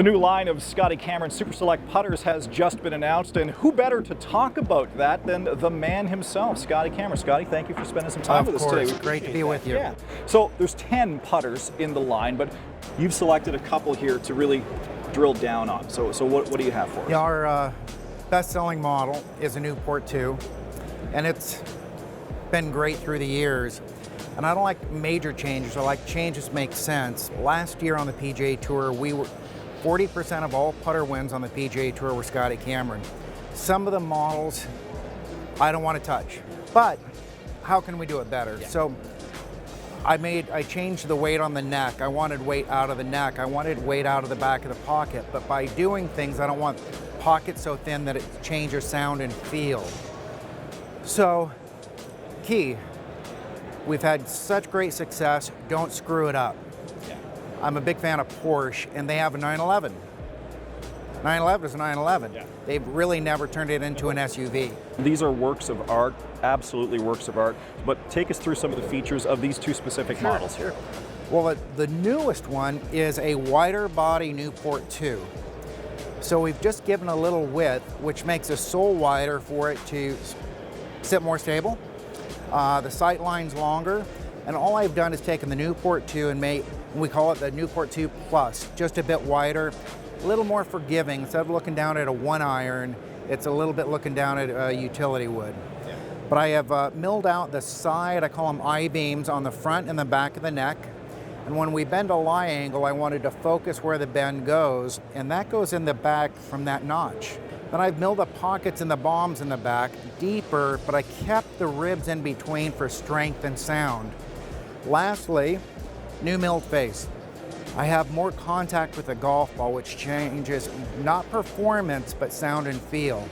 The new line of Scotty Cameron Super Select putters has just been announced, and who better to talk about that than the man himself, Scotty Cameron. Scotty, thank you for spending some time with us today. Great to be with you. Yeah. So there's 10 putters in the line, but you've selected a couple here to really drill down on. So what do you have for us? Yeah, our best-selling model is a Newport 2, and it's been great through the years. And I don't like major changes. I like changes that make sense. Last year on the PGA Tour, 40% of all putter wins on the PGA Tour were Scotty Cameron. Some of the models I don't want to touch, but how can we do it better? Yeah. So I changed the weight on the neck. I wanted weight out of the neck. I wanted weight out of the back of the pocket. But by doing things, I don't want pockets so thin that it changes sound and feel. So, key, we've had such great success, don't screw it up. Yeah. I'm a big fan of Porsche, and they have a 911. 911 is a 911. Yeah. They've really never turned it into an SUV. These are works of art, absolutely works of art, but take us through some of the features of these two specific models here. Well, the newest one is a wider body Newport 2. So we've just given a little width, which makes the sole wider for it to sit more stable. The sight line's longer, and all I've done is taken the Newport 2 and we call it the Newport 2 Plus, just a bit wider, a little more forgiving. Instead of looking down at a 1-iron, it's a little bit looking down at a utility wood. Yeah. But I have milled out the side, I call them I-beams, on the front and the back of the neck. And when we bend a lie angle, I wanted to focus where the bend goes, and that goes in the back from that notch. Then I've milled the pockets and the bombs in the back deeper, but I kept the ribs in between for strength and sound. Lastly, new milled face. I have more contact with the golf ball, which changes not performance, but sound and feel.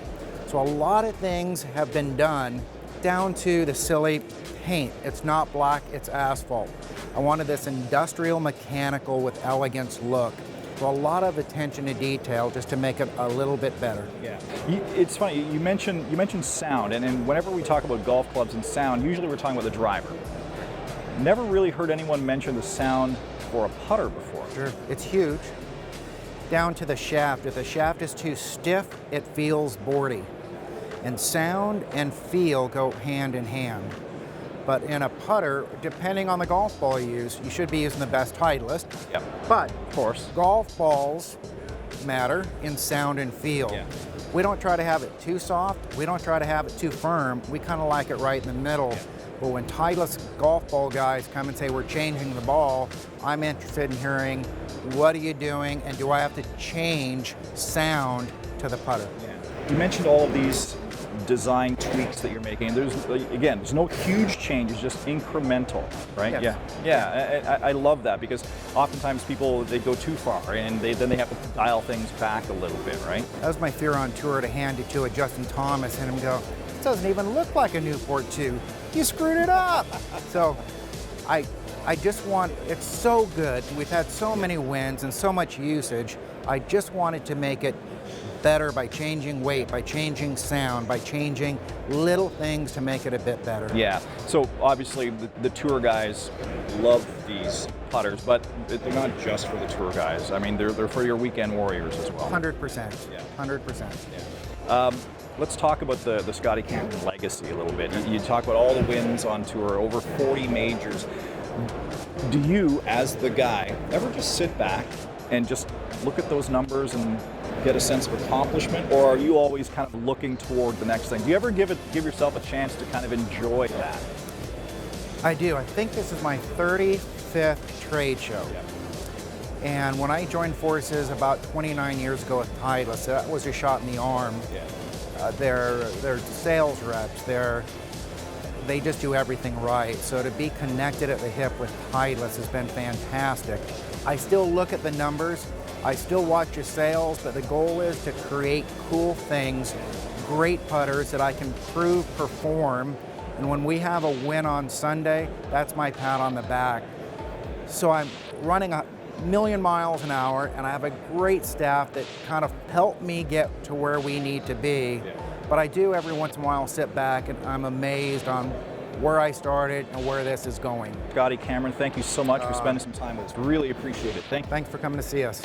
So a lot of things have been done down to the silly paint. It's not black, it's asphalt. I wanted this industrial mechanical with elegance look. So a lot of attention to detail just to make it a little bit better. Yeah, it's funny, you mentioned sound, and whenever we talk about golf clubs and sound, usually we're talking about the driver. Never really heard anyone mention the sound for a putter before. Sure, it's huge. Down to the shaft. If the shaft is too stiff, it feels boardy. And sound and feel go hand in hand. But in a putter, depending on the golf ball you use, you should be using the best Titleist. Yep. But of course, golf balls matter in sound and feel. Yeah. We don't try to have it too soft. We don't try to have it too firm. We kind of like it right in the middle. Yeah. But when Titleist golf ball guys come and say we're changing the ball, I'm interested in hearing what are you doing and do I have to change sound to the putter? Yeah. You mentioned all of these design tweaks that you're making. There's no huge changes, just incremental, right? Yes. Yeah. I love that, because oftentimes people, they go too far and then they have to dial things back a little bit, right? That was my fear on tour, to hand it to a Justin Thomas and him go, "This doesn't even look like a Newport 2. You screwed it up." So I just want, it's so good. We've had so many wins and so much usage. I just wanted to make it better by changing weight, by changing sound, by changing little things to make it a bit better. Yeah, so obviously the tour guys love these putters, but they're not just for the tour guys. I mean, they're for your weekend warriors as well. 100%, yeah. 100%. Yeah. Let's talk about the Scotty Cameron legacy a little bit. You talk about all the wins on tour, over 40 majors. Do you, as the guy, ever just sit back and just look at those numbers and get a sense of accomplishment, or are you always kind of looking toward the next thing? Do you ever give yourself a chance to kind of enjoy that? I do. I think this is my 35th trade show. Yeah. And when I joined forces about 29 years ago with Titleist, that was a shot in the arm. Yeah. They're sales reps. They just do everything right. So to be connected at the hip with Titleist has been fantastic. I still look at the numbers. I still watch your sales, but the goal is to create cool things, great putters that I can prove perform. And when we have a win on Sunday, that's my pat on the back. So I'm running 1,000,000 miles an hour, and I have a great staff that kind of help me get to where we need to be. Yeah. But I do every once in a while sit back and I'm amazed on where I started and where this is going. Scotty Cameron, thank you so much for spending some time with us. Really appreciate it. Thanks for coming to see us.